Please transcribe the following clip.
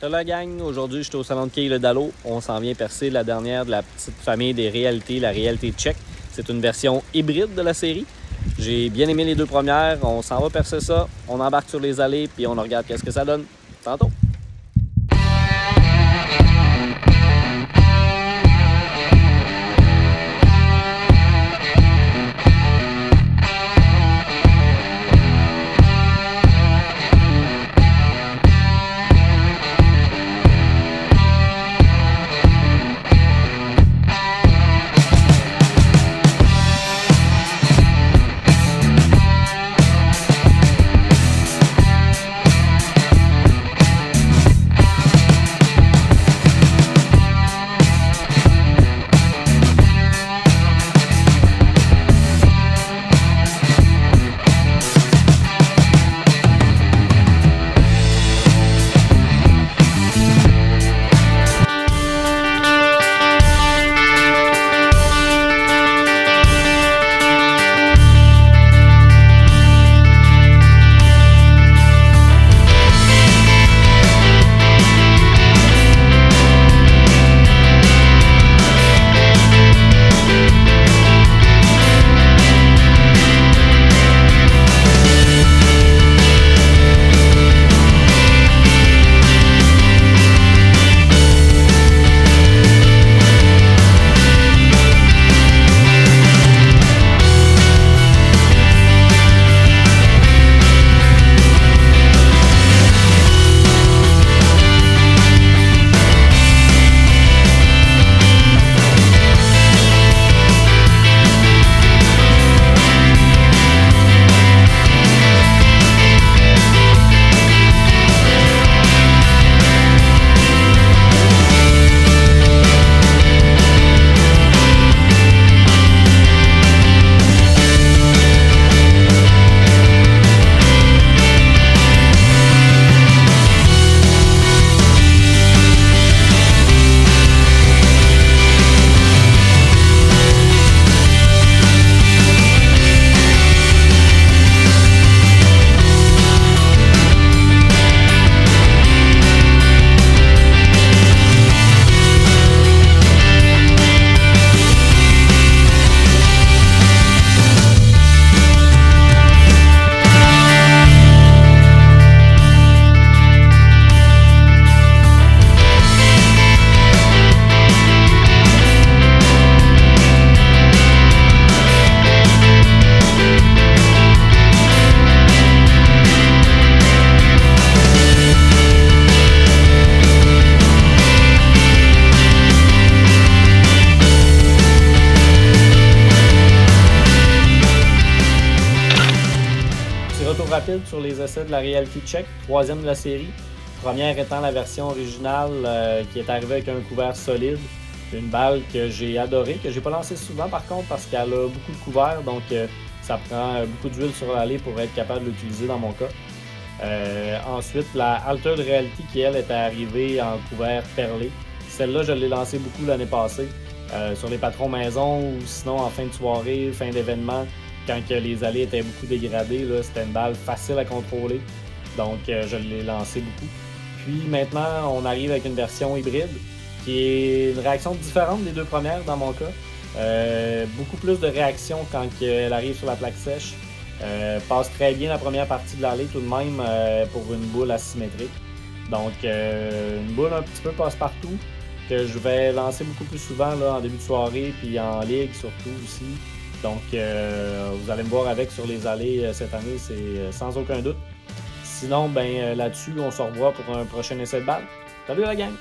Salut la gang, aujourd'hui je suis au salon de quilles Le Dallo. On s'en vient percer la dernière de la petite famille des réalités, la réalité tchèque. C'est une version hybride de la série. J'ai bien aimé les deux premières, on s'en va percer ça, on embarque sur les allées puis on regarde qu'est-ce que ça donne. Tantôt! Retour rapide sur les essais de la réalité tchèque, troisième de la série. Première étant la version originale qui est arrivée avec un couvert solide. Une balle que j'ai adorée, que j'ai pas lancée souvent par contre parce qu'elle a beaucoup de couvert, donc ça prend beaucoup d'huile sur l'allée pour être capable de l'utiliser dans mon cas. Ensuite, la Altered Reality qui elle est arrivée en couvert perlé. Celle-là, je l'ai lancée beaucoup l'année passée sur les patrons maison ou sinon en fin de soirée, fin d'événement. Quand que les allées étaient beaucoup dégradées, là, c'était une balle facile à contrôler. Donc, je l'ai lancé beaucoup. Puis maintenant, on arrive avec une version hybride qui est une réaction différente des deux premières dans mon cas. Beaucoup plus de réaction quand elle arrive sur la plaque sèche. Passe très bien la première partie de l'allée tout de même pour une boule asymétrique. Donc, une boule un petit peu passe-partout que je vais lancer beaucoup plus souvent là, en début de soirée puis en ligue surtout aussi. Donc, vous allez me voir avec sur les allées cette année, c'est sans aucun doute. Sinon, ben là-dessus, on se revoit pour un prochain essai de balle. Salut la gang!